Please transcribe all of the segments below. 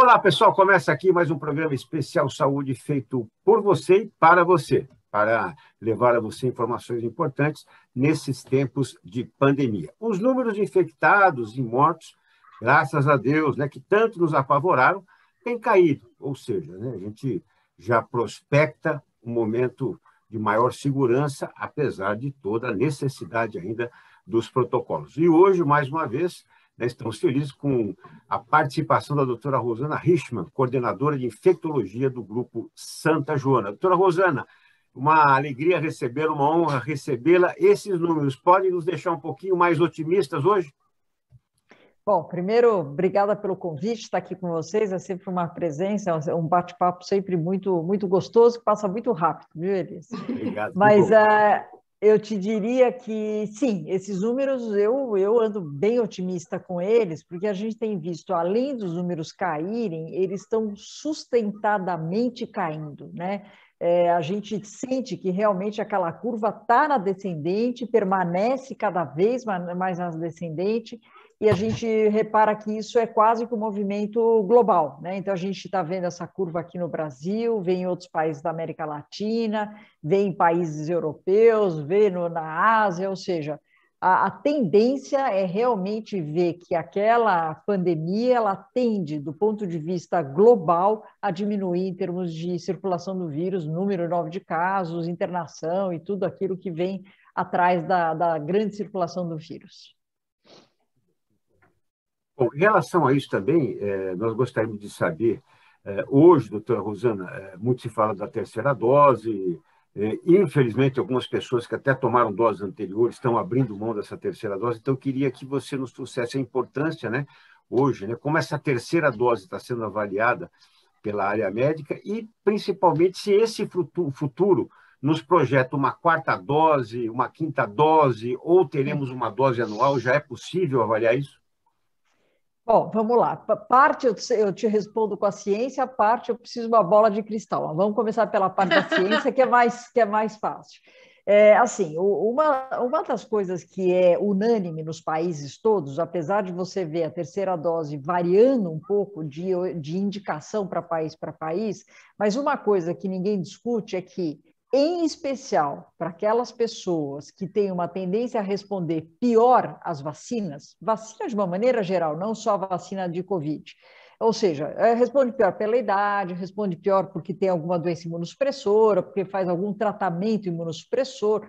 Olá, pessoal. Começa aqui mais um programa especial Saúde feito por você e para você, para levar a você informações importantes nesses tempos de pandemia. Os números de infectados e mortos, graças a Deus, né, que tanto nos apavoraram, têm caído. Ou seja, né, a gente já prospecta um momento de maior segurança, apesar de toda a necessidade ainda dos protocolos. E hoje, mais uma vez, estamos felizes com a participação da doutora Rosana Richman, coordenadora de infectologia do Grupo Santa Joana. Doutora Rosana, uma alegria recebê-la, uma honra recebê-la. Esses números podem nos deixar um pouquinho mais otimistas hoje? Bom, primeiro, obrigada pelo convite, estar aqui com vocês, é sempre uma presença, um bate-papo sempre muito gostoso, que passa muito rápido, viu, Elias? Obrigado. Mas eu te diria que, sim, esses números, eu ando bem otimista com eles, porque a gente tem visto, além dos números caírem, eles estão sustentadamente caindo, né? A gente sente que realmente aquela curva está na descendente, permanece cada vez mais na descendente, e a gente repara que isso é quase que um movimento global, né? Então, a gente está vendo essa curva aqui no Brasil, vê em outros países da América Latina, vê em países europeus, vê na Ásia, ou seja, a tendência é realmente ver que aquela pandemia, ela tende, do ponto de vista global, a diminuir em termos de circulação do vírus, número novo de casos, internação e tudo aquilo que vem atrás da grande circulação do vírus. Bom, em relação a isso também, nós gostaríamos de saber, hoje, doutora Rosana, muito se fala da terceira dose, infelizmente, algumas pessoas que até tomaram doses anteriores estão abrindo mão dessa terceira dose, então eu queria que você nos trouxesse a importância, né, hoje, né, como essa terceira dose está sendo avaliada pela área médica e, principalmente, se esse futuro nos projeta uma quarta dose, uma quinta dose, ou teremos uma dose anual, já é possível avaliar isso? Bom, vamos lá. Parte eu te respondo com a ciência, a parte eu preciso de uma bola de cristal. Mas vamos começar pela parte da ciência, que é mais fácil. Assim, uma das coisas que é unânime nos países todos, apesar de você ver a terceira dose variando um pouco de indicação para país, mas uma coisa que ninguém discute é que, em especial para aquelas pessoas que têm uma tendência a responder pior às vacinas, vacina de uma maneira geral, não só a vacina de Covid, ou seja, responde pior pela idade, responde pior porque tem alguma doença imunossupressora, porque faz algum tratamento imunossupressor.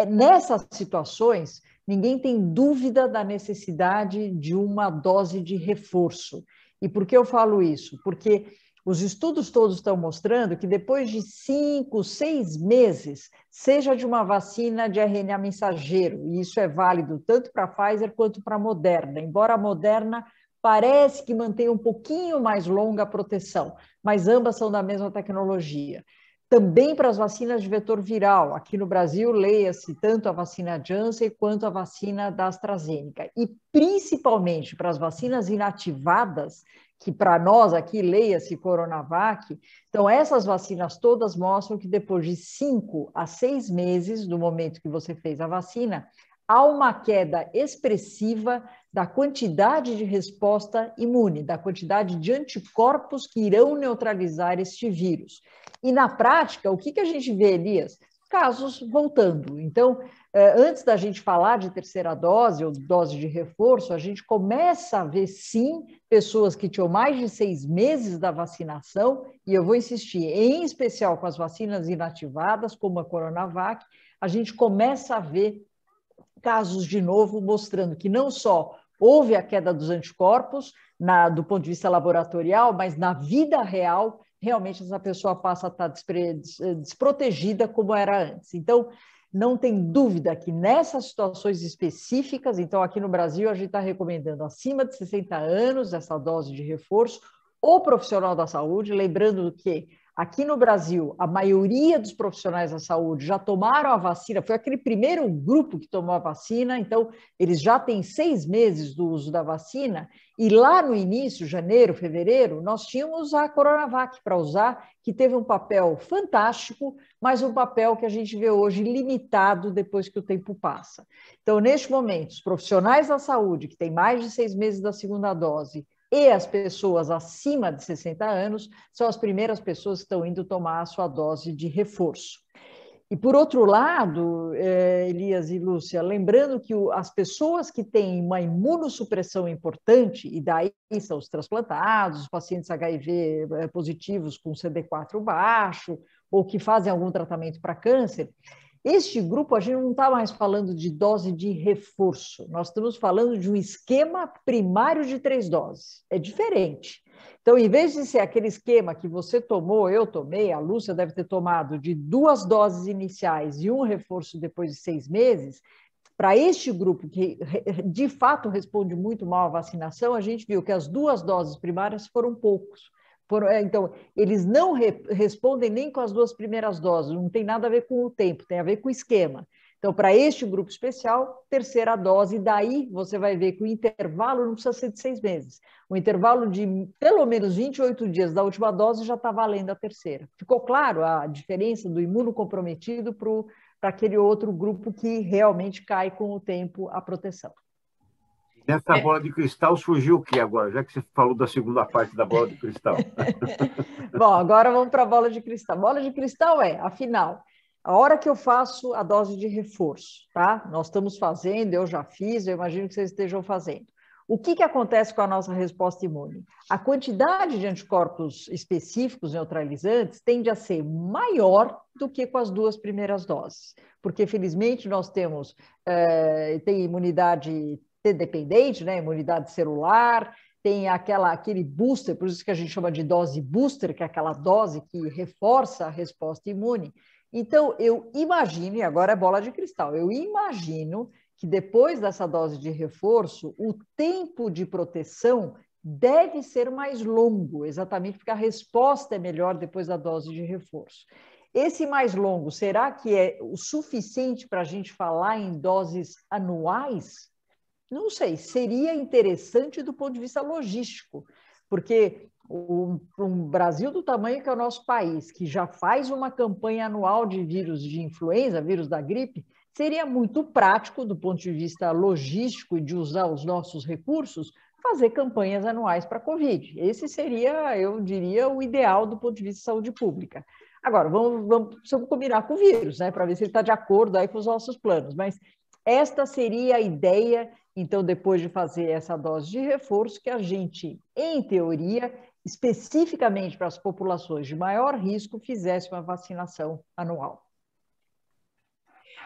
Nessas situações, ninguém tem dúvida da necessidade de uma dose de reforço. E por que eu falo isso? Porque os estudos todos estão mostrando que depois de 5, 6 meses, seja de uma vacina de RNA mensageiro, e isso é válido tanto para a Pfizer quanto para a Moderna, embora a Moderna parece que mantém um pouquinho mais longa a proteção, mas ambas são da mesma tecnologia. Também para as vacinas de vetor viral, aqui no Brasil, leia-se tanto a vacina Janssen quanto a vacina da AstraZeneca, e principalmente para as vacinas inativadas, que para nós aqui leia-se Coronavac. Então, essas vacinas todas mostram que depois de 5 a 6 meses do momento que você fez a vacina, há uma queda expressiva da quantidade de resposta imune, da quantidade de anticorpos que irão neutralizar este vírus. E na prática, o que a gente vê, Elias? Casos voltando. Então, antes da gente falar de terceira dose ou dose de reforço, a gente começa a ver, sim, pessoas que tinham mais de 6 meses da vacinação, e eu vou insistir, em especial com as vacinas inativadas, como a Coronavac, a gente começa a ver casos de novo mostrando que não só houve a queda dos anticorpos do ponto de vista laboratorial, mas na vida real, realmente essa pessoa passa a estar desprotegida como era antes. Então, não tem dúvida que nessas situações específicas, então aqui no Brasil a gente está recomendando acima de 60 anos essa dose de reforço, o profissional da saúde, lembrando que aqui no Brasil, a maioria dos profissionais da saúde já tomaram a vacina, foi aquele primeiro grupo que tomou a vacina, então eles já têm 6 meses do uso da vacina, e lá no início, janeiro, fevereiro, nós tínhamos a Coronavac para usar, que teve um papel fantástico, mas um papel que a gente vê hoje limitado depois que o tempo passa. Então, neste momento, os profissionais da saúde, que têm mais de 6 meses da segunda dose, e as pessoas acima de 60 anos são as primeiras pessoas que estão indo tomar a sua dose de reforço. E, por outro lado, Elias e Lúcia, lembrando que as pessoas que têm uma imunossupressão importante, e daí são os transplantados, os pacientes HIV positivos com CD4 baixo, ou que fazem algum tratamento para câncer, este grupo a gente não está mais falando de dose de reforço, nós estamos falando de um esquema primário de 3 doses. É diferente. Então, em vez de ser aquele esquema que você tomou, eu tomei, a Lúcia deve ter tomado de 2 doses iniciais e um reforço depois de 6 meses, para este grupo que de fato responde muito mal à vacinação, a gente viu que as 2 doses primárias foram poucos. Então, eles não respondem nem com as 2 primeiras doses, não tem nada a ver com o tempo, tem a ver com o esquema. Então, para este grupo especial, 3ª dose, daí você vai ver que o intervalo não precisa ser de 6 meses. O intervalo de pelo menos 28 dias da última dose já está valendo a 3ª. Ficou claro a diferença do imunocomprometido para aquele outro grupo que realmente cai com o tempo a proteção. Nessa bola de cristal surgiu o que agora, já que você falou da segunda parte da bola de cristal? Bom, agora vamos para a bola de cristal. Bola de cristal afinal, a hora que eu faço a dose de reforço, tá? Nós estamos fazendo, eu já fiz, eu imagino que vocês estejam fazendo. O que acontece com a nossa resposta imune? A quantidade de anticorpos específicos neutralizantes tende a ser maior do que com as 2 primeiras doses, porque felizmente nós temos tem imunidade T-dependente, né? Imunidade celular, tem aquele booster, por isso que a gente chama de dose booster, que é aquela dose que reforça a resposta imune. Então, eu imagino, e agora é bola de cristal, eu imagino que depois dessa dose de reforço, o tempo de proteção deve ser mais longo, exatamente porque a resposta é melhor depois da dose de reforço. Esse mais longo, será que é o suficiente para a gente falar em doses anuais? Não sei, seria interessante do ponto de vista logístico, porque um Brasil do tamanho que é o nosso país, que já faz uma campanha anual de vírus de influenza, vírus da gripe, seria muito prático do ponto de vista logístico e de usar os nossos recursos, fazer campanhas anuais para a Covid. Esse seria, eu diria, o ideal do ponto de vista de saúde pública. Agora, vamos combinar com o vírus, né, para ver se ele está de acordo aí com os nossos planos, mas esta seria a ideia, então, depois de fazer essa dose de reforço, que a gente, em teoria, especificamente para as populações de maior risco, fizesse uma vacinação anual.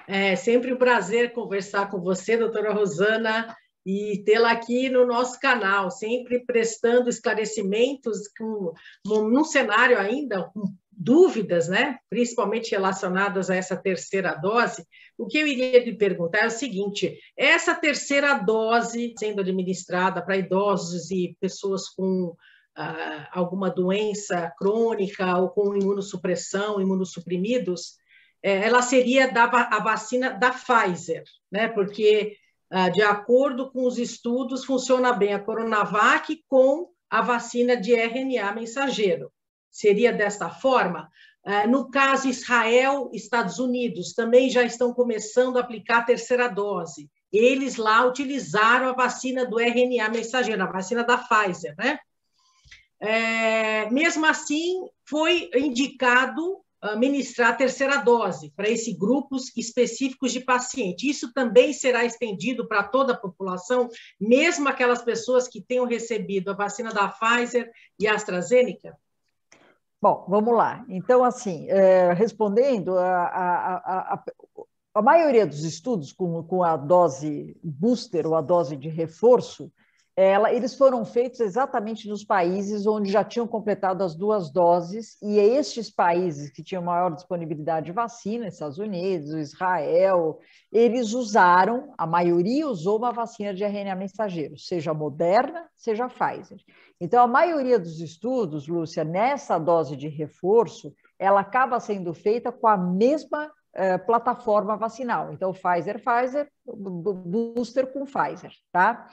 É sempre um prazer conversar com você, doutora Rosana, e tê-la aqui no nosso canal, sempre prestando esclarecimentos num cenário ainda com dúvidas, né? Principalmente relacionadas a essa 3ª dose. O que eu iria lhe perguntar é o seguinte: essa 3ª dose sendo administrada para idosos e pessoas com alguma doença crônica ou com imunossupressão, imunossuprimidos, ela seria a vacina da Pfizer, né? Porque, de acordo com os estudos, funciona bem a Coronavac com a vacina de RNA mensageiro. Seria desta forma? No caso, Israel, Estados Unidos, também já estão começando a aplicar a 3ª dose. Eles lá utilizaram a vacina do RNA mensageiro, a vacina da Pfizer, né? Mesmo assim, foi indicado ministrar a 3ª dose para esses grupos específicos de paciente. Isso também será estendido para toda a população, mesmo aquelas pessoas que tenham recebido a vacina da Pfizer e a AstraZeneca? Bom, vamos lá. Então, assim, respondendo, a maioria dos estudos com a dose booster ou a dose de reforço, eles foram feitos exatamente nos países onde já tinham completado as 2 doses, e estes países que tinham maior disponibilidade de vacina, Estados Unidos, Israel, eles usaram, a maioria usou uma vacina de RNA mensageiro, seja Moderna, seja Pfizer. Então, a maioria dos estudos, Lúcia, nessa dose de reforço, ela acaba sendo feita com a mesma plataforma vacinal. Então, Pfizer, booster com Pfizer, tá?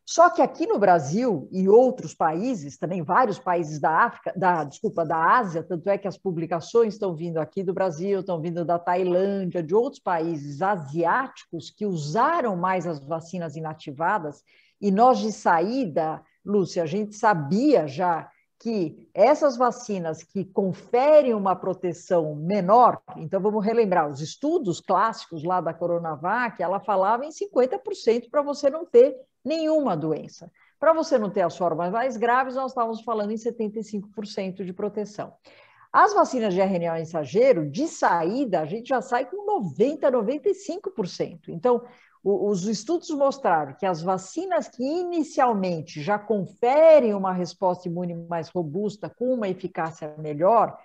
Só que aqui no Brasil e outros países, também vários países da África, da Ásia, tanto é que as publicações estão vindo aqui do Brasil, estão vindo da Tailândia, de outros países asiáticos que usaram mais as vacinas inativadas, e nós de saída, Lúcia, a gente sabia já que essas vacinas que conferem uma proteção menor, então vamos relembrar, os estudos clássicos lá da Coronavac, ela falava em 50% para você não ter nenhuma doença. Para você não ter as formas mais graves, nós estávamos falando em 75% de proteção. As vacinas de RNA mensageiro, de saída, a gente já sai com 90%, 95%. Então, os estudos mostraram que as vacinas que inicialmente já conferem uma resposta imune mais robusta, com uma eficácia melhor,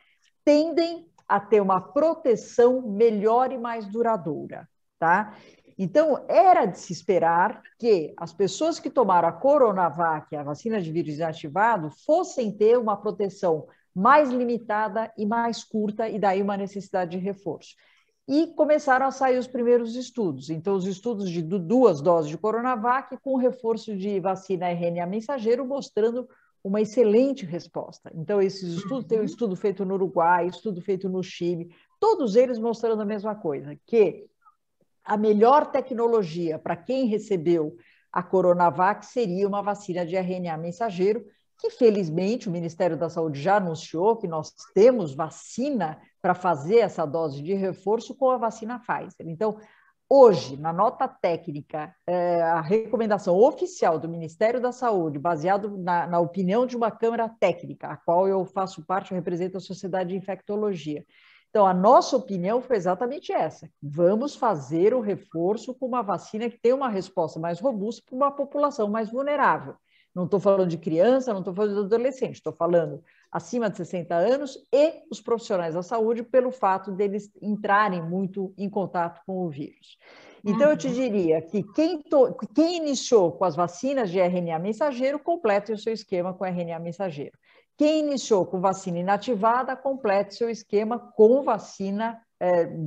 tendem a ter uma proteção melhor e mais duradoura, tá? Então, era de se esperar que as pessoas que tomaram a Coronavac, a vacina de vírus inativado, fossem ter uma proteção mais limitada e mais curta, e daí uma necessidade de reforço. E começaram a sair os primeiros estudos. Então, os estudos de 2 doses de Coronavac com reforço de vacina RNA mensageiro, mostrando uma excelente resposta. Então, esses estudos, tem um estudo feito no Uruguai, estudo feito no Chile, todos eles mostrando a mesma coisa, que a melhor tecnologia para quem recebeu a Coronavac seria uma vacina de RNA mensageiro, que felizmente o Ministério da Saúde já anunciou que nós temos vacina para fazer essa dose de reforço com a vacina Pfizer. Então, hoje, na nota técnica, a recomendação oficial do Ministério da Saúde, baseado na opinião de uma Câmara Técnica, a qual eu faço parte, eu represento a Sociedade de Infectologia. Então, a nossa opinião foi exatamente essa. Vamos fazer o reforço com uma vacina que tem uma resposta mais robusta para uma população mais vulnerável. Não estou falando de criança, não estou falando de adolescente, estou falando acima de 60 anos e os profissionais da saúde, pelo fato deles entrarem muito em contato com o vírus. Então, eu te diria que quem iniciou com as vacinas de RNA mensageiro, complete o seu esquema com RNA mensageiro. Quem iniciou com vacina inativada, complete seu esquema com vacina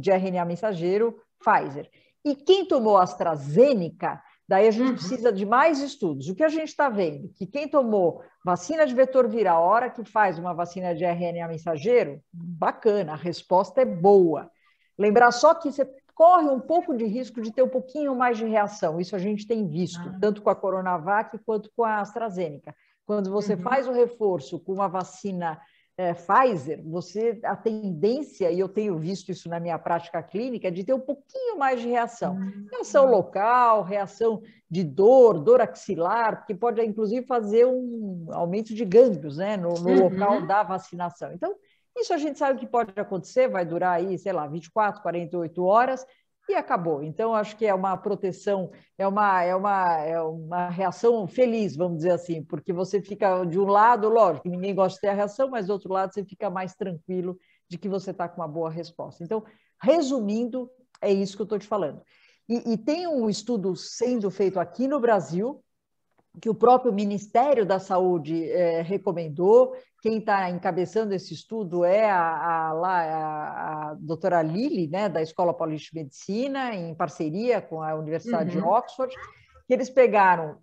de RNA mensageiro Pfizer. E quem tomou AstraZeneca, daí a gente precisa de mais estudos. O que a gente está vendo? Que quem tomou vacina de vetor viral, a hora que faz uma vacina de RNA mensageiro, bacana, a resposta é boa. Lembrar só que você corre um pouco de risco de ter um pouquinho mais de reação. Isso a gente tem visto, tanto com a Coronavac quanto com a AstraZeneca. Quando você faz o reforço com uma vacina Pfizer, a tendência, e eu tenho visto isso na minha prática clínica, é de ter um pouquinho mais de reação. Reação local, reação de dor axilar, que pode, inclusive, fazer um aumento de gânglios, né, no local da vacinação. Então, isso a gente sabe que pode acontecer, vai durar aí, sei lá, 24, 48 horas, e acabou. Então, acho que é uma proteção, é uma reação feliz, vamos dizer assim, porque você fica de um lado, lógico, ninguém gosta de ter a reação, mas do outro lado você fica mais tranquilo de que você está com uma boa resposta. Então, resumindo, é isso que eu estou te falando. E tem um estudo sendo feito aqui no Brasil, que o próprio Ministério da Saúde recomendou. Quem está encabeçando esse estudo é a doutora Lili, né, da Escola Paulista de Medicina, em parceria com a Universidade de Oxford, que eles pegaram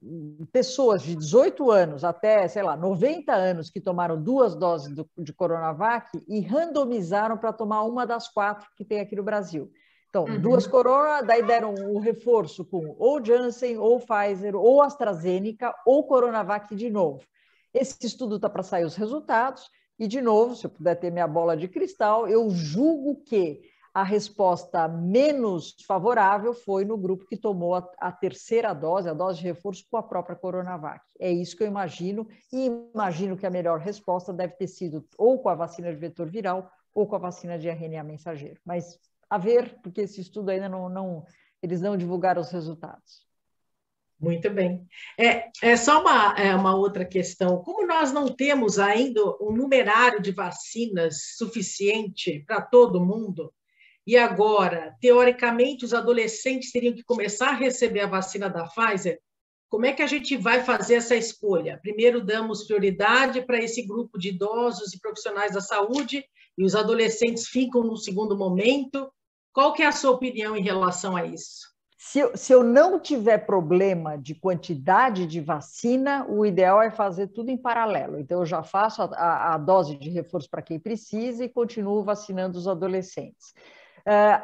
pessoas de 18 anos até, sei lá, 90 anos que tomaram 2 doses de Coronavac e randomizaram para tomar uma das 4 que tem aqui no Brasil. Então, 2 Corona, daí deram o reforço com ou Janssen, ou Pfizer, ou AstraZeneca, ou Coronavac de novo. Esse estudo está para sair os resultados, e, de novo, se eu puder ter minha bola de cristal, eu julgo que a resposta menos favorável foi no grupo que tomou a 3ª dose, a dose de reforço com a própria Coronavac. É isso que eu imagino, e imagino que a melhor resposta deve ter sido ou com a vacina de vetor viral ou com a vacina de RNA mensageiro. Mas a ver, porque esse estudo ainda eles não divulgaram os resultados. Muito bem. Só uma outra questão. Como nós não temos ainda um numerário de vacinas suficiente para todo mundo, e agora, teoricamente, os adolescentes teriam que começar a receber a vacina da Pfizer, como é que a gente vai fazer essa escolha? Primeiro, damos prioridade para esse grupo de idosos e profissionais da saúde, e os adolescentes ficam no segundo momento. Qual que é a sua opinião em relação a isso? Se eu não tiver problema de quantidade de vacina, o ideal é fazer tudo em paralelo. Então, eu já faço a dose de reforço para quem precisa e continuo vacinando os adolescentes.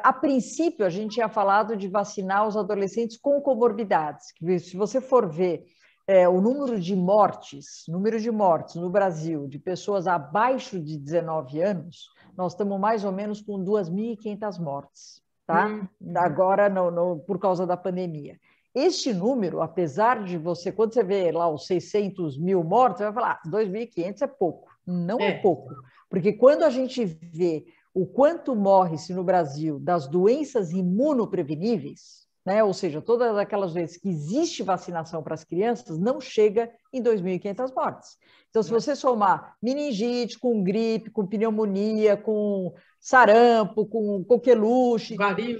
A princípio, a gente tinha falado de vacinar os adolescentes com comorbidades. Se você for ver o número de mortes no Brasil de pessoas abaixo de 19 anos, nós estamos mais ou menos com 2.500 mortes, tá? Agora, por causa da pandemia. Este número, apesar de você, quando você vê lá os 600 mil mortos, você vai falar, 2.500 é pouco. Não é pouco, porque quando a gente vê o quanto morre-se no Brasil das doenças imunopreveníveis, né? Ou seja, todas aquelas vezes que existe vacinação para as crianças, não chega em 2.500 mortes. Então, se você somar meningite com gripe, com pneumonia, com sarampo, com coqueluche,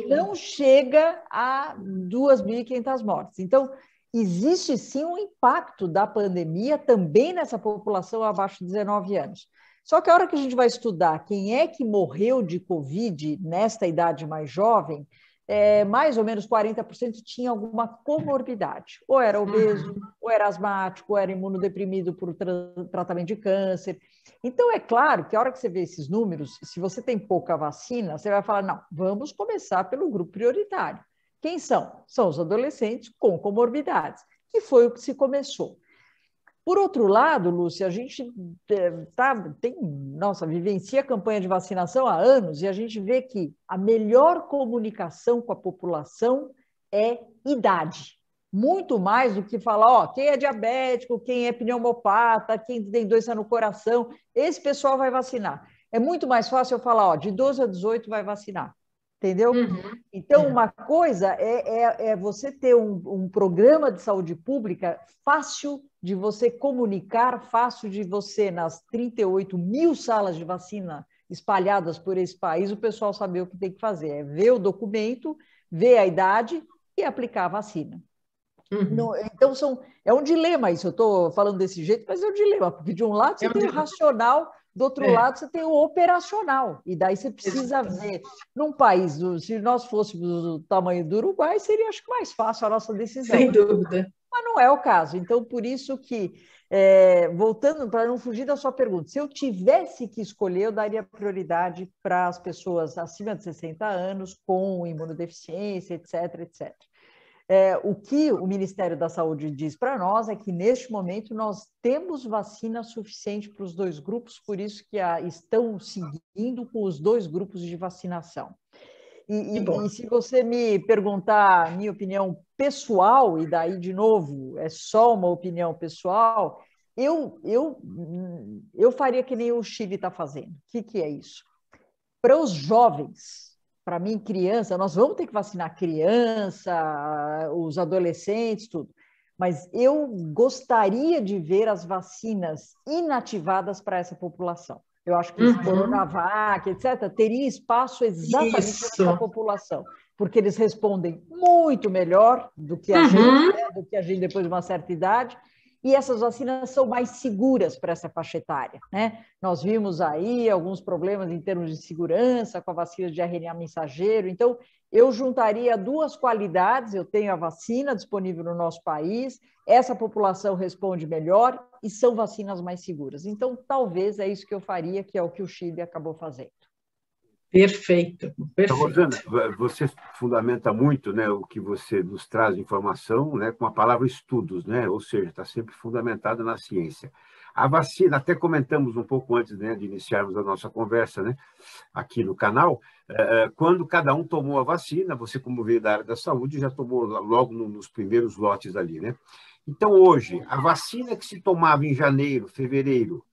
não chega a 2.500 mortes. Então, existe sim um impacto da pandemia também nessa população abaixo de 19 anos. Só que a hora que a gente vai estudar quem é que morreu de Covid nesta idade mais jovem, mais ou menos 40% tinha alguma comorbidade. Ou era obeso, ou era asmático, ou era imunodeprimido por tratamento de câncer. Então, é claro que a hora que você vê esses números, se você tem pouca vacina, você vai falar, não, vamos começar pelo grupo prioritário. Quem são? São os adolescentes com comorbidades, que foi o que se começou. Por outro lado, Lúcia, a gente vivencia a campanha de vacinação há anos e a gente vê que a melhor comunicação com a população é idade. Muito mais do que falar, quem é diabético, quem é pneumopata, quem tem doença no coração, esse pessoal vai vacinar. É muito mais fácil eu falar, de 12 a 18 vai vacinar. Entendeu? Então, uma coisa é você ter um programa de saúde pública fácil de você comunicar, fácil de você, nas 38 mil salas de vacina espalhadas por esse país, o pessoal saber o que tem que fazer. É ver o documento, ver a idade e aplicar a vacina. Então, é um dilema isso. Eu estou falando desse jeito, mas é um dilema, porque de um lado você tem o racional, do outro lado você tem o operacional, e daí você precisa ver. Num país, se nós fôssemos do tamanho do Uruguai, seria, acho que, mais fácil a nossa decisão. Sem dúvida. Mas não é o caso. Então, por isso que, voltando, para não fugir da sua pergunta, se eu tivesse que escolher, eu daria prioridade para as pessoas acima de 60 anos, com imunodeficiência, etc, etc. O que o Ministério da Saúde diz para nós é que, neste momento, nós temos vacina suficiente para os dois grupos, por isso que estão seguindo com os dois grupos de vacinação. E se você me perguntar a minha opinião pessoal, e daí, de novo, é só uma opinião pessoal, eu faria que nem o Chile está fazendo. O que é isso? Para os jovens, para mim, criança, nós vamos ter que vacinar criança, os adolescentes, tudo. Mas eu gostaria de ver as vacinas inativadas para essa população. Eu acho que Coronavac, etc., teria espaço exatamente para essa população, porque eles respondem muito melhor do que a gente, né, do que a gente depois de uma certa idade, e essas vacinas são mais seguras para essa faixa etária, né? Nós vimos aí alguns problemas em termos de segurança com a vacina de RNA mensageiro, então eu juntaria duas qualidades, eu tenho a vacina disponível no nosso país, essa população responde melhor e são vacinas mais seguras. Então, talvez é isso que eu faria, que é o que o Chile acabou fazendo. Perfeito, perfeito. Rosana, você fundamenta muito, né, o que você nos traz de informação, né, com a palavra estudos, né, ou seja, está sempre fundamentada na ciência. A vacina, até comentamos um pouco antes, né, de iniciarmos a nossa conversa, né, aqui no canal, quando cada um tomou a vacina, você, como veio da área da saúde, já tomou logo nos primeiros lotes ali, né? Então, hoje, a vacina que se tomava em janeiro, fevereiro,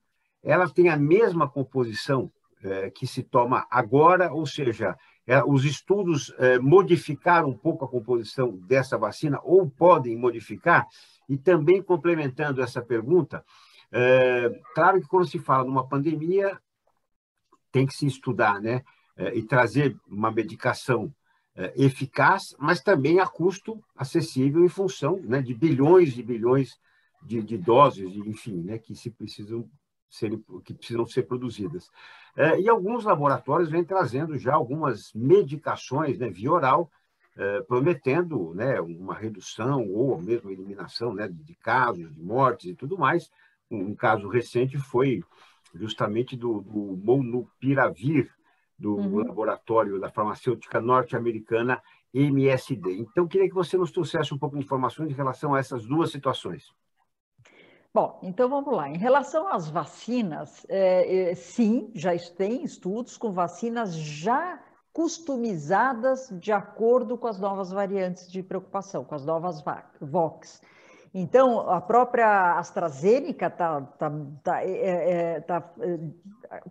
ela tem a mesma composição que se toma agora, ou seja, os estudos modificaram um pouco a composição dessa vacina, ou podem modificar, e também complementando essa pergunta, claro que quando se fala numa pandemia, tem que se estudar, né, e trazer uma medicação eficaz, mas também a custo acessível em função, né, de bilhões e bilhões de doses, enfim, né, que precisam ser produzidas. E alguns laboratórios vêm trazendo já algumas medicações, né, via oral, prometendo, né, uma redução ou mesmo eliminação, né, de casos, de mortes e tudo mais. Um caso recente foi justamente do Molnupiravir, do laboratório da farmacêutica norte-americana MSD. Então, queria que você nos trouxesse um pouco de informações em relação a essas duas situações. Bom, então vamos lá. Em relação às vacinas, sim, já tem estudos com vacinas já customizadas de acordo com as novas variantes de preocupação, com as novas VOX. Então, a própria AstraZeneca está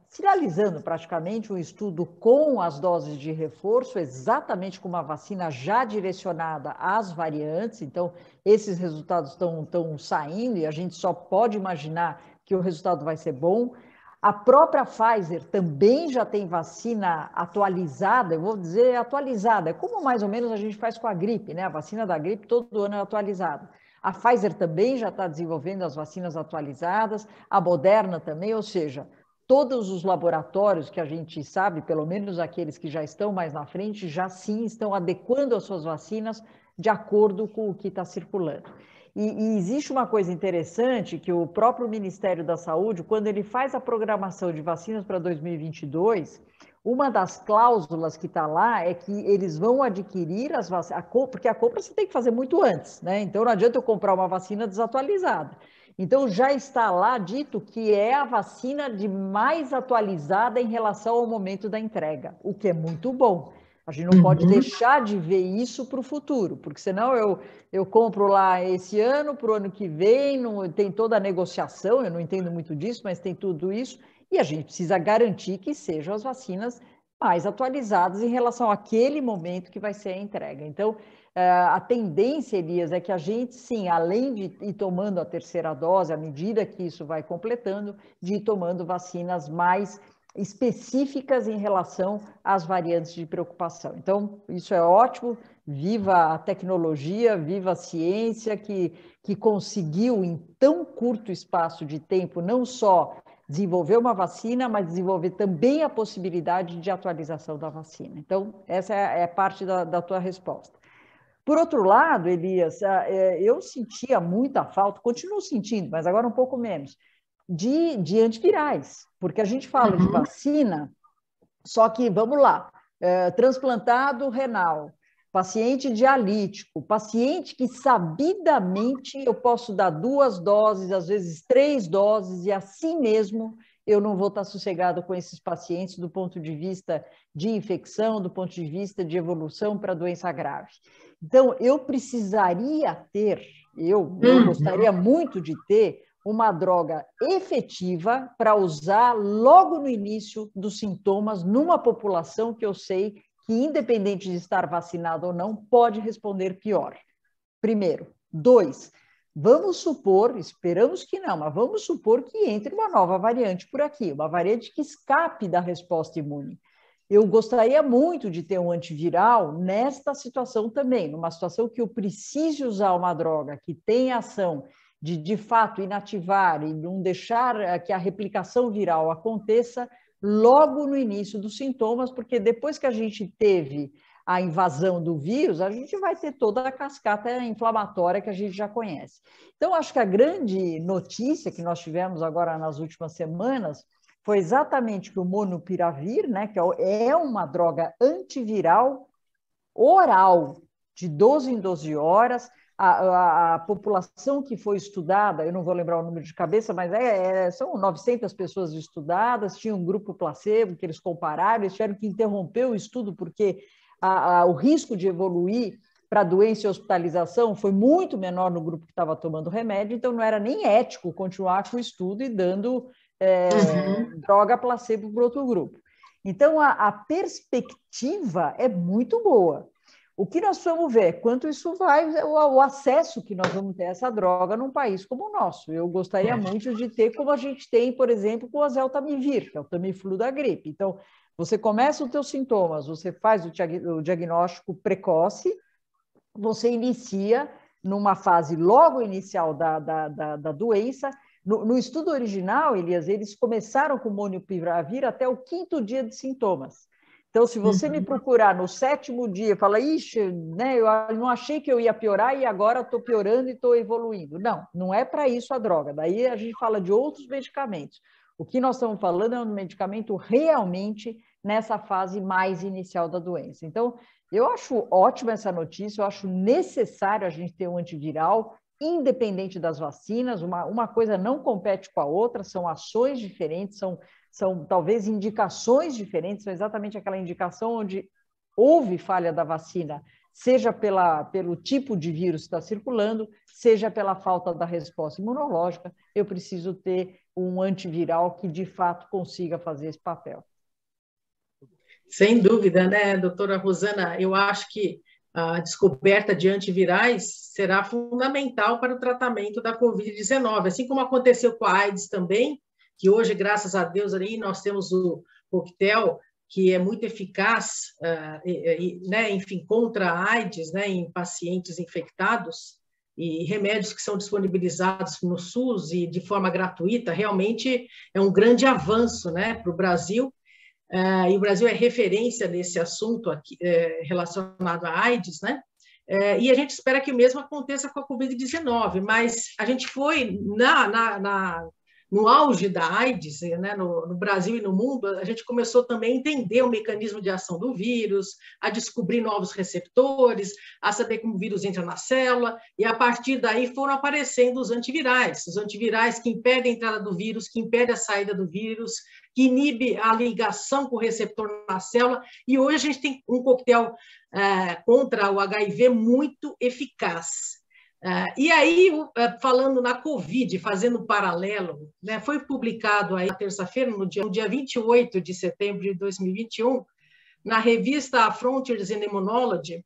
finalizando praticamente um estudo com as doses de reforço, exatamente com uma vacina já direcionada às variantes. Então, esses resultados estão saindo e a gente só pode imaginar que o resultado vai ser bom. A própria Pfizer também já tem vacina atualizada, eu vou dizer atualizada, é como mais ou menos a gente faz com a gripe, né? A vacina da gripe todo ano é atualizada. A Pfizer também já está desenvolvendo as vacinas atualizadas, a Moderna também, ou seja, todos os laboratórios que a gente sabe, pelo menos aqueles que já estão mais na frente, já sim estão adequando as suas vacinas de acordo com o que está circulando. E existe uma coisa interessante que o próprio Ministério da Saúde, quando ele faz a programação de vacinas para 2022, uma das cláusulas que está lá é que eles vão adquirir as vacinas, porque a compra você tem que fazer muito antes, né? Então não adianta eu comprar uma vacina desatualizada. Então já está lá dito que é a vacina de mais atualizada em relação ao momento da entrega, o que é muito bom. A gente não pode deixar de ver isso para o futuro, porque senão eu compro lá esse ano, para o ano que vem, não, tem toda a negociação, eu não entendo muito disso, mas tem tudo isso, e a gente precisa garantir que sejam as vacinas mais atualizadas em relação àquele momento que vai ser a entrega. Então, a tendência, Elias, é que a gente, sim, além de ir tomando a terceira dose, à medida que isso vai completando, de ir tomando vacinas mais específicas em relação às variantes de preocupação. Então, isso é ótimo, viva a tecnologia, viva a ciência que conseguiu, em tão curto espaço de tempo, não só desenvolver uma vacina, mas desenvolver também a possibilidade de atualização da vacina. Então, essa é parte da tua resposta. Por outro lado, Elias, eu sentia muita falta, continuo sentindo, mas agora um pouco menos, de antivirais, porque a gente fala de vacina, só que, vamos lá, transplantado renal, paciente dialítico, paciente que sabidamente eu posso dar 2 doses, às vezes 3 doses, e assim mesmo eu não vou estar sossegado com esses pacientes do ponto de vista de infecção, do ponto de vista de evolução para doença grave. Então, eu precisaria ter, eu gostaria muito de ter uma droga efetiva para usar logo no início dos sintomas numa população que eu sei que, independente de estar vacinado ou não, pode responder pior. Primeiro. 2, vamos supor, esperamos que não, mas vamos supor que entre uma nova variante por aqui, uma variante que escape da resposta imune. Eu gostaria muito de ter um antiviral nesta situação também, numa situação que eu precise usar uma droga que tenha ação de fato, inativar e não deixar que a replicação viral aconteça logo no início dos sintomas, porque depois que a gente teve a invasão do vírus, a gente vai ter toda a cascata inflamatória que a gente já conhece. Então, acho que a grande notícia que nós tivemos agora nas últimas semanas foi exatamente que o Monupiravir, né, que é uma droga antiviral oral, de 12 em 12 horas, a população que foi estudada, eu não vou lembrar o número de cabeça, mas são 900 pessoas estudadas, tinha um grupo placebo que eles compararam, eles tiveram que interromper o estudo porque o risco de evoluir para doença e hospitalização foi muito menor no grupo que estava tomando remédio, então não era nem ético continuar com o estudo e dando droga placebo para outro grupo. Então, a perspectiva é muito boa. O que nós vamos ver? Quanto isso vai, o acesso que nós vamos ter a essa droga num país como o nosso. Eu gostaria muito de ter, como a gente tem, por exemplo, com o Oseltamivir, que é o Tamiflu da gripe. Então, você começa os teus sintomas, você faz o diagnóstico precoce, você inicia numa fase logo inicial da doença. No estudo original, Elias, eles começaram com o Monupiravir até o 5º dia de sintomas. Então, se você me procurar no 7º dia, fala, ixi, né, eu não achei que eu ia piorar e agora estou piorando e estou evoluindo. Não, não é para isso a droga. Daí a gente fala de outros medicamentos. O que nós estamos falando é um medicamento realmente nessa fase mais inicial da doença. Então, eu acho ótima essa notícia, eu acho necessário a gente ter um antiviral independente das vacinas, uma coisa não compete com a outra, são ações diferentes, são talvez indicações diferentes, são exatamente aquela indicação onde houve falha da vacina, seja pelo tipo de vírus que está circulando, seja pela falta da resposta imunológica, eu preciso ter um antiviral que, de fato, consiga fazer esse papel. Sem dúvida, né, doutora Rosana? Eu acho que a descoberta de antivirais será fundamental para o tratamento da Covid-19, assim como aconteceu com a AIDS também, que hoje, graças a Deus, aí nós temos o coquetel, que é muito eficaz, né, enfim, contra a AIDS, né, em pacientes infectados, e remédios que são disponibilizados no SUS e de forma gratuita, realmente é um grande avanço, né, para o Brasil. E o Brasil é referência nesse assunto aqui, relacionado à AIDS, né? E a gente espera que o mesmo aconteça com a Covid-19, mas a gente foi no auge da AIDS, né, no Brasil e no mundo, a gente começou também a entender o mecanismo de ação do vírus, a descobrir novos receptores, a saber como o vírus entra na célula, e a partir daí foram aparecendo os antivirais que impedem a entrada do vírus, que impedem a saída do vírus, que inibe a ligação com o receptor na célula, e hoje a gente tem um coquetel contra o HIV muito eficaz. E aí, falando na Covid, fazendo um paralelo, né, foi publicado aí na terça-feira, no dia 28 de setembro de 2021, na revista Frontiers in Immunology,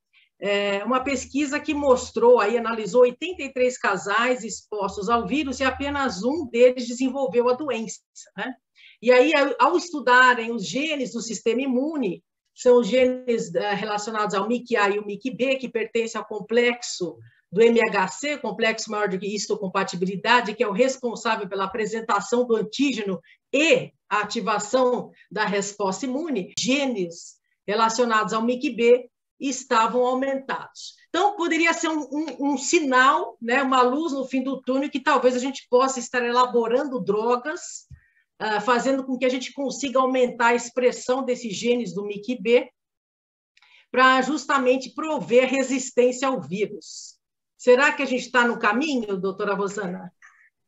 uma pesquisa que mostrou, aí analisou 83 casais expostos ao vírus e apenas um deles desenvolveu a doença, né? E aí, ao estudarem os genes do sistema imune, são os genes relacionados ao MIC-A e o MIC-B, que pertencem ao complexo do MHC, complexo maior de histocompatibilidade, que é o responsável pela apresentação do antígeno e a ativação da resposta imune, genes relacionados ao MIC-B estavam aumentados. Então, poderia ser um sinal, né, uma luz no fim do túnel, que talvez a gente possa estar elaborando drogas, fazendo com que a gente consiga aumentar a expressão desses genes do MIC-B para justamente prover resistência ao vírus. Será que a gente está no caminho, doutora Rosana?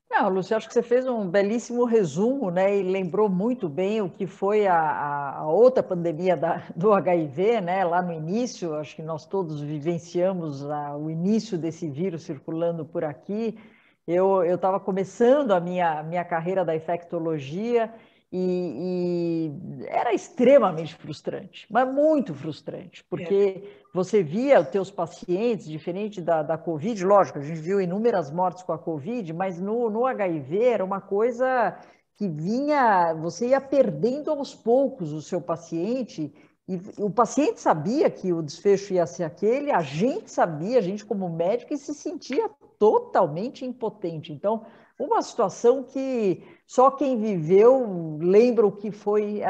Não, Lúcia, acho que você fez um belíssimo resumo, né, e lembrou muito bem o que foi a outra pandemia do HIV, né, lá no início. Acho que nós todos vivenciamos o início desse vírus circulando por aqui. Eu estava começando a minha carreira da infectologia e era extremamente frustrante, mas muito frustrante, porque você via os teus pacientes, diferente da Covid, lógico, a gente viu inúmeras mortes com a Covid, mas no HIV era uma coisa que vinha, você ia perdendo aos poucos o seu paciente, e o paciente sabia que o desfecho ia ser aquele, a gente sabia, a gente como médico, e se sentia totalmente impotente. Então, uma situação que só quem viveu lembra o que foi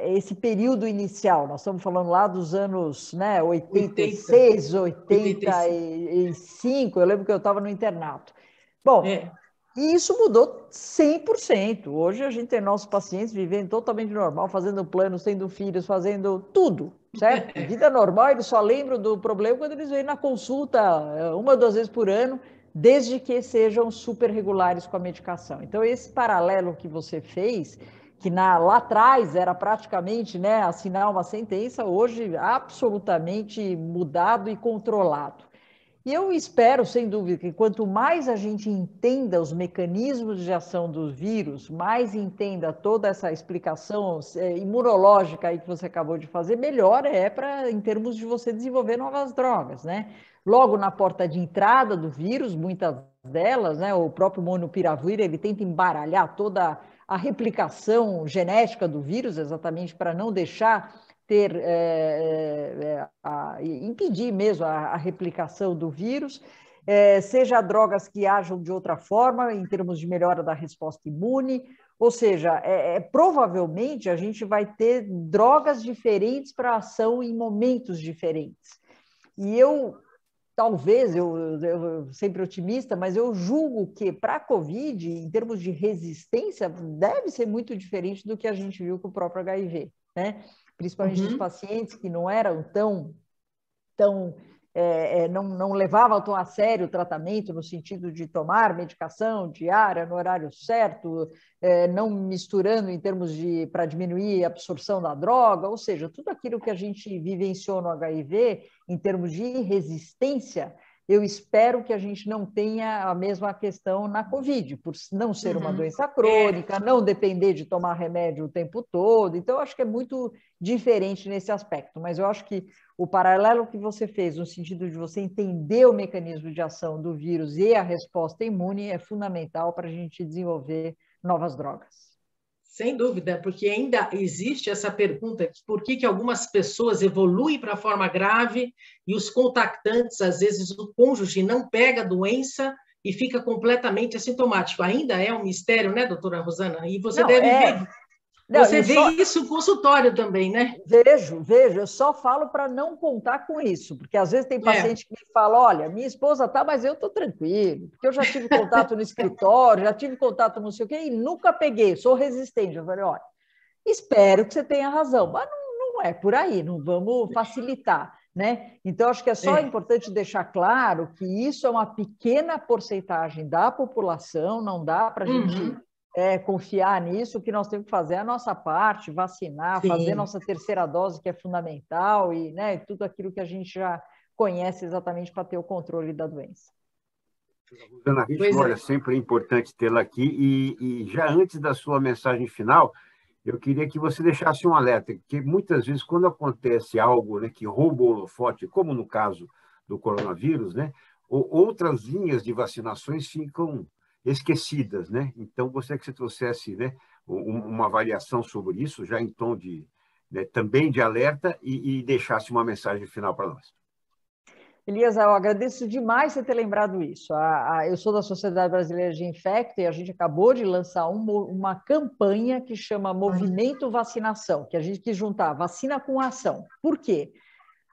esse período inicial. Nós estamos falando lá dos anos, né, 86, 85. Eu lembro que eu estava no internato. Bom, e isso mudou 100%. Hoje a gente tem nossos pacientes vivendo totalmente normal, fazendo planos, tendo filhos, fazendo tudo, certo? Vida normal, eles só lembram do problema quando eles vêm na consulta 1 ou 2 vezes por ano, desde que sejam super regulares com a medicação. Então, esse paralelo que você fez, que lá atrás era praticamente, né, assinar uma sentença, hoje absolutamente mudado e controlado. E eu espero, sem dúvida, que quanto mais a gente entenda os mecanismos de ação dos vírus, mais entenda toda essa explicação imunológica aí que você acabou de fazer, melhor em termos de você desenvolver novas drogas, né? Logo na porta de entrada do vírus, muitas delas, né, o próprio monopiravir, ele tenta embaralhar toda a replicação genética do vírus, exatamente para não deixar impedir mesmo a replicação do vírus, seja drogas que ajam de outra forma, em termos de melhora da resposta imune, ou seja, provavelmente a gente vai ter drogas diferentes para ação em momentos diferentes. E talvez, eu sempre otimista, mas eu julgo que para a Covid, em termos de resistência, deve ser muito diferente do que a gente viu com o próprio HIV, né? Principalmente os pacientes que não eram tão não levavam tão a sério o tratamento no sentido de tomar medicação diária no horário certo, não misturando em termos para diminuir a absorção da droga, ou seja, tudo aquilo que a gente vivenciou no HIV em termos de resistência, eu espero que a gente não tenha a mesma questão na Covid, por não ser uma doença crônica, não depender de tomar remédio o tempo todo. Então, eu acho que é muito diferente nesse aspecto. Mas eu acho que o paralelo que você fez, no sentido de você entender o mecanismo de ação do vírus e a resposta imune, é fundamental para a gente desenvolver novas drogas. Sem dúvida, porque ainda existe essa pergunta de por que algumas pessoas evoluem para a forma grave e os contactantes, às vezes o cônjuge não pega a doença e fica completamente assintomático. Ainda é um mistério, né, doutora Rosana? E você deve ver. Você vê isso no consultório também, né? Vejo. Eu só falo para não contar com isso, porque às vezes tem paciente que me fala, olha, minha esposa tá, mas eu estou tranquilo, porque eu já tive contato no escritório, já tive contato não sei o quê, e nunca peguei, sou resistente. Eu falei, olha, espero que você tenha razão, mas não é por aí, não vamos facilitar, né? Então, acho que é só importante deixar claro que isso é uma pequena porcentagem da população, não dá para a gente confiar nisso, o que nós temos que fazer é a nossa parte, vacinar, fazer nossa terceira dose, que é fundamental, e né, tudo aquilo que a gente já conhece exatamente para ter o controle da doença. Rosana Richman, olha, sempre é importante tê-la aqui, e já antes da sua mensagem final, eu queria que você deixasse um alerta, que muitas vezes, quando acontece algo, né, que rouba o holofote, como no caso do coronavírus, né, outras linhas de vacinações ficam esquecidas, né? Então, gostaria que você trouxesse, né, uma avaliação sobre isso, já em tom de, né, também de alerta, e deixasse uma mensagem final para nós. Elias, eu agradeço demais você ter lembrado isso. Eu sou da Sociedade Brasileira de Infecto e a gente acabou de lançar uma campanha que chama Movimento Vacinação, que a gente quis juntar vacina com ação. Por quê?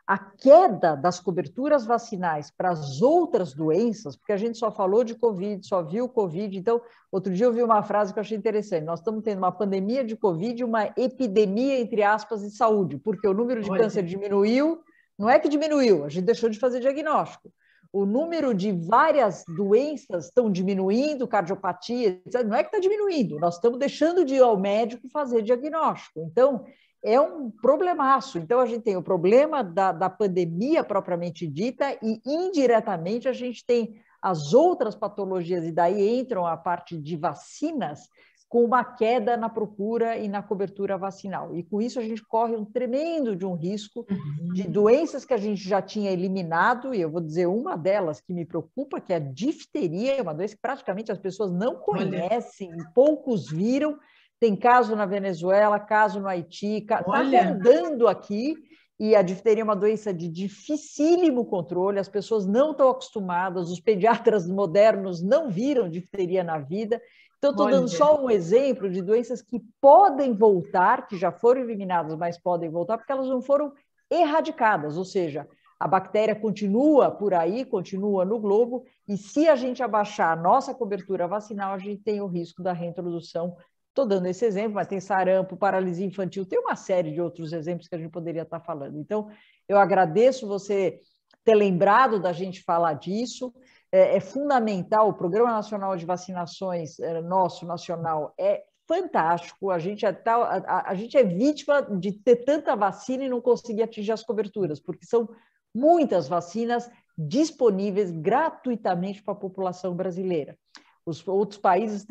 A queda das coberturas vacinais para as outras doenças, porque a gente só falou de Covid, só viu Covid. Então, outro dia eu vi uma frase que eu achei interessante. Nós estamos tendo uma pandemia de Covid e uma epidemia, entre aspas, de saúde, porque o número de câncer diminuiu. Não é que diminuiu, a gente deixou de fazer diagnóstico. O número de várias doenças estão diminuindo, cardiopatia, etc. Não é que está diminuindo, nós estamos deixando de ir ao médico fazer diagnóstico. Então, é um problemaço. Então, a gente tem o problema da pandemia propriamente dita e, indiretamente, a gente tem as outras patologias, e daí entram a parte de vacinas, com uma queda na procura e na cobertura vacinal. E, com isso, a gente corre um tremendo de um risco de doenças que a gente já tinha eliminado, e eu vou dizer uma delas que me preocupa, que é a difteria, é uma doença que praticamente as pessoas não conhecem, poucos viram. Tem caso na Venezuela, caso no Haiti, está rondando aqui, e a difteria é uma doença de dificílimo controle, as pessoas não estão acostumadas, os pediatras modernos não viram difteria na vida. Então, estou dando só um exemplo de doenças que podem voltar, que já foram eliminadas, mas podem voltar, porque elas não foram erradicadas, ou seja, a bactéria continua por aí, continua no globo, e se a gente abaixar a nossa cobertura vacinal, a gente tem o risco da reintrodução. Estou dando esse exemplo, mas tem sarampo, paralisia infantil, tem uma série de outros exemplos que a gente poderia estar falando. Então, eu agradeço você ter lembrado da gente falar disso. É fundamental, o Programa Nacional de Vacinações, nosso nacional, é fantástico. A gente é vítima de ter tanta vacina e não conseguir atingir as coberturas, porque são muitas vacinas disponíveis gratuitamente para a população brasileira. Os outros países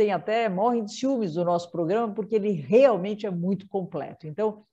morrem de ciúmes do nosso programa, porque ele realmente é muito completo. Então,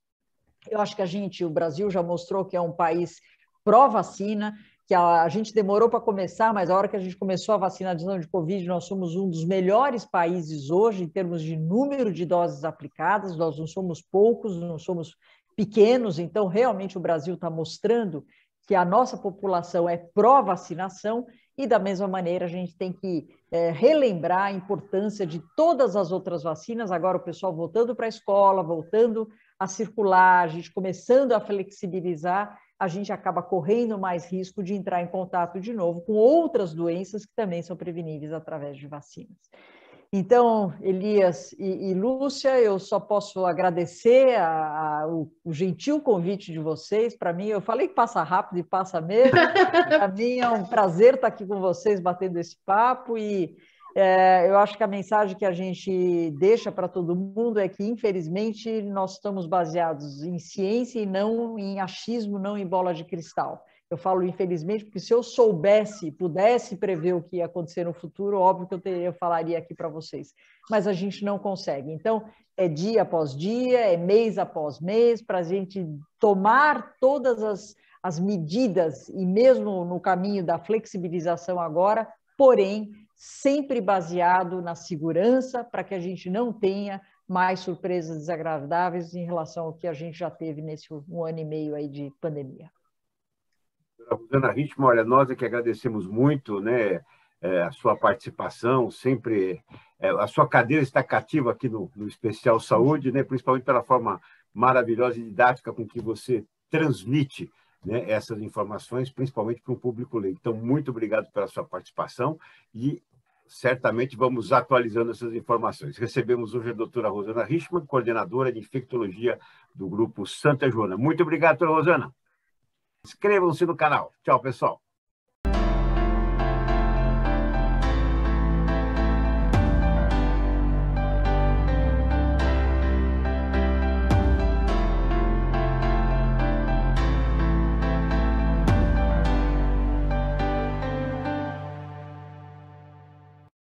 eu acho que o Brasil já mostrou que é um país pró-vacina, que a gente demorou para começar, mas a hora que a gente começou a vacinação de Covid, nós somos um dos melhores países hoje em termos de número de doses aplicadas, nós não somos poucos, não somos pequenos, então realmente o Brasil está mostrando que a nossa população é pró-vacinação, e da mesma maneira a gente tem que relembrar a importância de todas as outras vacinas, agora o pessoal voltando para a escola, voltando a circular, a gente começando a flexibilizar, a gente acaba correndo mais risco de entrar em contato de novo com outras doenças que também são preveníveis através de vacinas. Então, Elias e Lúcia, eu só posso agradecer o gentil convite de vocês. Para mim, eu falei que passa rápido e passa mesmo. Para mim é um prazer estar aqui com vocês, batendo esse papo. E eu acho que a mensagem que a gente deixa para todo mundo é que, infelizmente, nós estamos baseados em ciência e não em achismo, não em bola de cristal. Eu falo infelizmente porque se eu soubesse, pudesse prever o que ia acontecer no futuro, óbvio que eu falaria aqui para vocês, mas a gente não consegue. Então, é dia após dia, é mês após mês, para a gente tomar todas as medidas, e mesmo no caminho da flexibilização agora, porém, sempre baseado na segurança, para que a gente não tenha mais surpresas desagradáveis em relação ao que a gente já teve nesse 1 ano e meio aí de pandemia. Rosana Richman, olha, nós é que agradecemos muito, né, a sua participação, sempre a sua cadeira está cativa aqui no Especial Saúde, né, principalmente pela forma maravilhosa e didática com que você transmite, né, essas informações, principalmente para o público leigo. Então, muito obrigado pela sua participação e certamente vamos atualizando essas informações. Recebemos hoje a doutora Rosana Richman, coordenadora de infectologia do Grupo Santa Joana. Muito obrigado, doutora Rosana. Inscrevam-se no canal. Tchau, pessoal.